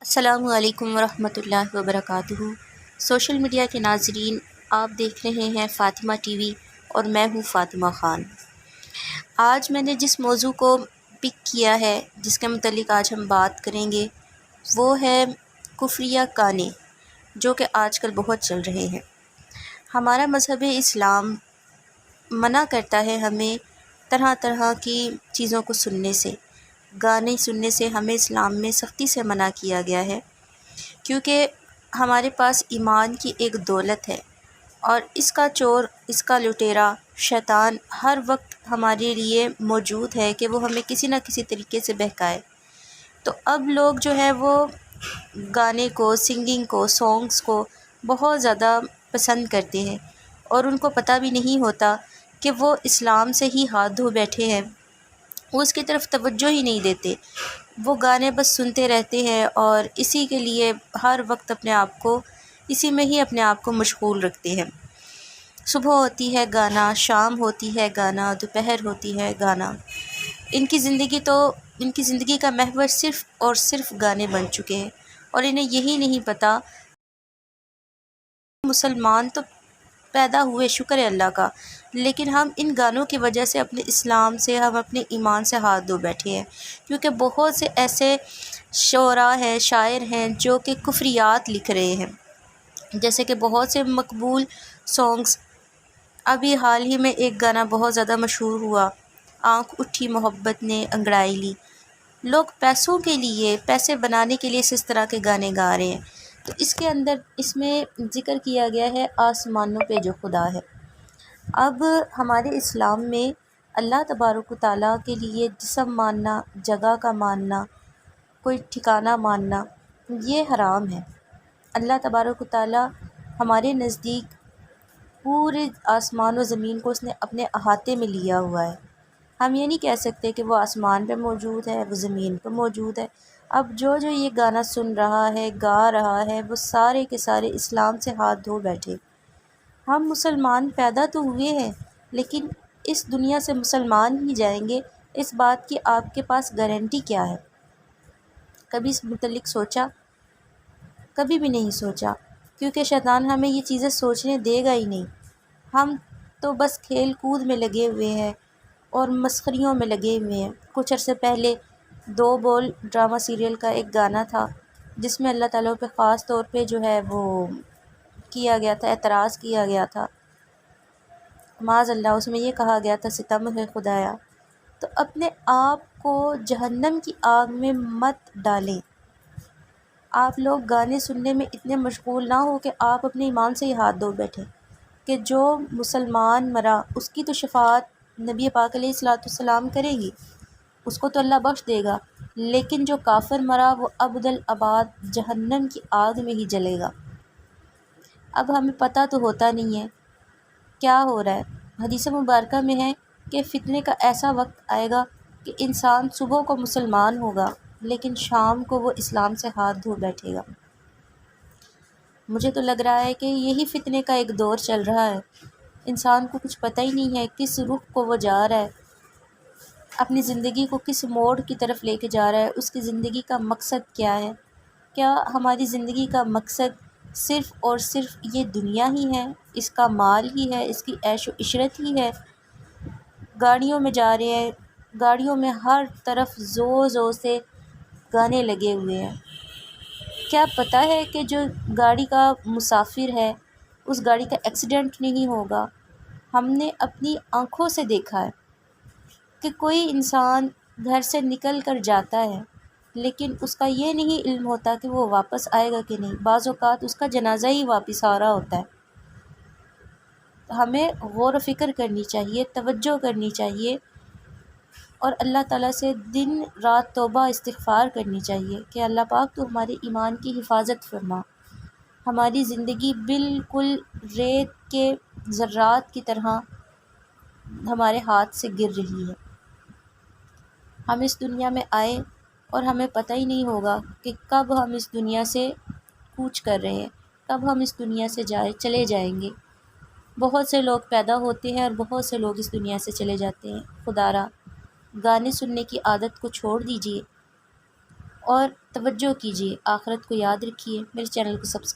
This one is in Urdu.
السلام علیکم ورحمۃ اللہ وبرکاتہ۔ سوشل میڈیا کے ناظرین، آپ دیکھ رہے ہیں فاطمہ ٹی وی اور میں ہوں فاطمہ خان۔ آج میں نے جس موضوع کو پک کیا ہے، جس کے متعلق آج ہم بات کریں گے، وہ ہے کفریہ گانے، جو کہ آج کل بہت چل رہے ہیں۔ ہمارا مذہب اسلام منع کرتا ہے ہمیں طرح طرح کی چیزوں کو سننے سے، گانے سننے سے ہمیں اسلام میں سختی سے منع کیا گیا ہے، کیونکہ ہمارے پاس ایمان کی ایک دولت ہے اور اس کا چور، اس کا لٹیرا شیطان ہر وقت ہمارے لیے موجود ہے کہ وہ ہمیں کسی نہ کسی طریقے سے بہکائے۔ تو اب لوگ جو ہے وہ گانے کو، سنگنگ کو، سانگز کو بہت زیادہ پسند کرتے ہیں اور ان کو پتہ بھی نہیں ہوتا کہ وہ اسلام سے ہی ہاتھ دھو بیٹھے ہیں، وہ اس کی طرف توجہ ہی نہیں دیتے، وہ گانے بس سنتے رہتے ہیں اور اسی کے لیے ہر وقت اپنے آپ کو اسی میں ہی اپنے آپ کو مشغول رکھتے ہیں۔ صبح ہوتی ہے گانا، شام ہوتی ہے گانا، دوپہر ہوتی ہے گانا۔ ان کی زندگی کا محور صرف اور صرف گانے بن چکے ہیں اور انہیں یہی نہیں پتہ، مسلمان تو پیدا ہوئے، شکر ہے اللہ کا، لیکن ہم ان گانوں کی وجہ سے اپنے اسلام سے، ہم اپنے ایمان سے ہاتھ دھو بیٹھے ہیں، کیونکہ بہت سے ایسے شعراء ہیں، شاعر ہیں جو کہ کفریات لکھ رہے ہیں، جیسے کہ بہت سے مقبول سانگز۔ ابھی حال ہی میں ایک گانا بہت زیادہ مشہور ہوا، آنکھ اٹھی محبت نے انگڑائی لی۔ لوگ پیسوں کے لیے، پیسے بنانے کے لیے اس طرح کے گانے گا رہے ہیں۔ تو اس کے اندر اس میں ذکر کیا گیا ہے آسمانوں پہ جو خدا ہے۔ اب ہمارے اسلام میں اللہ تبارک و تعالیٰ کے لیے جسم ماننا، جگہ کا ماننا، کوئی ٹھکانہ ماننا، یہ حرام ہے۔ اللہ تبارک و تعالیٰ ہمارے نزدیک پورے آسمان و زمین کو اس نے اپنے احاطے میں لیا ہوا ہے۔ ہم یہ نہیں کہہ سکتے کہ وہ آسمان پہ موجود ہے، وہ زمین پہ موجود ہے۔ اب جو یہ گانا سن رہا ہے، گا رہا ہے، وہ سارے کے سارے اسلام سے ہاتھ دھو بیٹھے۔ ہم مسلمان پیدا تو ہوئے ہیں، لیکن اس دنیا سے مسلمان ہی جائیں گے، اس بات کی آپ کے پاس گارنٹی کیا ہے؟ کبھی اس متعلق سوچا؟ کبھی بھی نہیں سوچا، کیونکہ شیطان ہمیں یہ چیزیں سوچنے دے گا ہی نہیں۔ ہم تو بس کھیل کود میں لگے ہوئے ہیں اور مسخریوں میں لگے ہوئے ہیں۔ کچھ عرصے پہلے دو بول ڈرامہ سیریل کا ایک گانا تھا، جس میں اللہ تعالیٰ پہ خاص طور پہ جو ہے وہ کیا گیا تھا، اعتراض کیا گیا تھا، معاذ اللہ اس میں یہ کہا گیا تھا ستم ہے خدایا۔ تو اپنے آپ کو جہنم کی آگ میں مت ڈالیں۔ آپ لوگ گانے سننے میں اتنے مشغول نہ ہو کہ آپ اپنے ایمان سے ہی ہاتھ دھو بیٹھیں، کہ جو مسلمان مرا اس کی تو شفاعت نبی پاک علیہ الصلوۃ والسلام کریں گی، اس کو تو اللہ بخش دے گا، لیکن جو کافر مرا وہ ابدالآباد جہنم کی آگ میں ہی جلے گا۔ اب ہمیں پتہ تو ہوتا نہیں ہے کیا ہو رہا ہے۔ حدیث مبارکہ میں ہے کہ فتنے کا ایسا وقت آئے گا کہ انسان صبح کو مسلمان ہوگا لیکن شام کو وہ اسلام سے ہاتھ دھو بیٹھے گا۔ مجھے تو لگ رہا ہے کہ یہی فتنے کا ایک دور چل رہا ہے۔ انسان کو کچھ پتہ ہی نہیں ہے کس رخ کو وہ جا رہا ہے، اپنی زندگی کو کس موڑ کی طرف لے کے جا رہا ہے، اس کی زندگی کا مقصد کیا ہے۔ کیا ہماری زندگی کا مقصد صرف اور صرف یہ دنیا ہی ہے، اس کا مال ہی ہے، اس کی عیش و عشرت ہی ہے؟ گاڑیوں میں جا رہے ہیں، گاڑیوں میں ہر طرف زور زور سے گانے لگے ہوئے ہیں۔ کیا پتہ ہے کہ جو گاڑی کا مسافر ہے اس گاڑی کا ایکسیڈنٹ نہیں ہوگا؟ ہم نے اپنی آنکھوں سے دیکھا ہے کہ کوئی انسان گھر سے نکل کر جاتا ہے لیکن اس کا یہ نہیں علم ہوتا کہ وہ واپس آئے گا کہ نہیں، بعض اوقات اس کا جنازہ ہی واپس آ رہا ہوتا ہے۔ ہمیں غور و فکر کرنی چاہیے، توجہ کرنی چاہیے اور اللہ تعالیٰ سے دن رات توبہ استغفار کرنی چاہیے کہ اللہ پاک تو ہمارے ایمان کی حفاظت فرما۔ ہماری زندگی بالکل ریت کے ذرات کی طرح ہمارے ہاتھ سے گر رہی ہے۔ ہم اس دنیا میں آئے اور ہمیں پتہ ہی نہیں ہوگا کہ کب ہم اس دنیا سے کوچ کر رہے ہیں، کب ہم اس دنیا سے چلے جائیں گے۔ بہت سے لوگ پیدا ہوتے ہیں اور بہت سے لوگ اس دنیا سے چلے جاتے ہیں۔ خدا را گانے سننے کی عادت کو چھوڑ دیجیے اور توجہ کیجیے، آخرت کو یاد رکھیے، میرے چینل کو سبسکرائب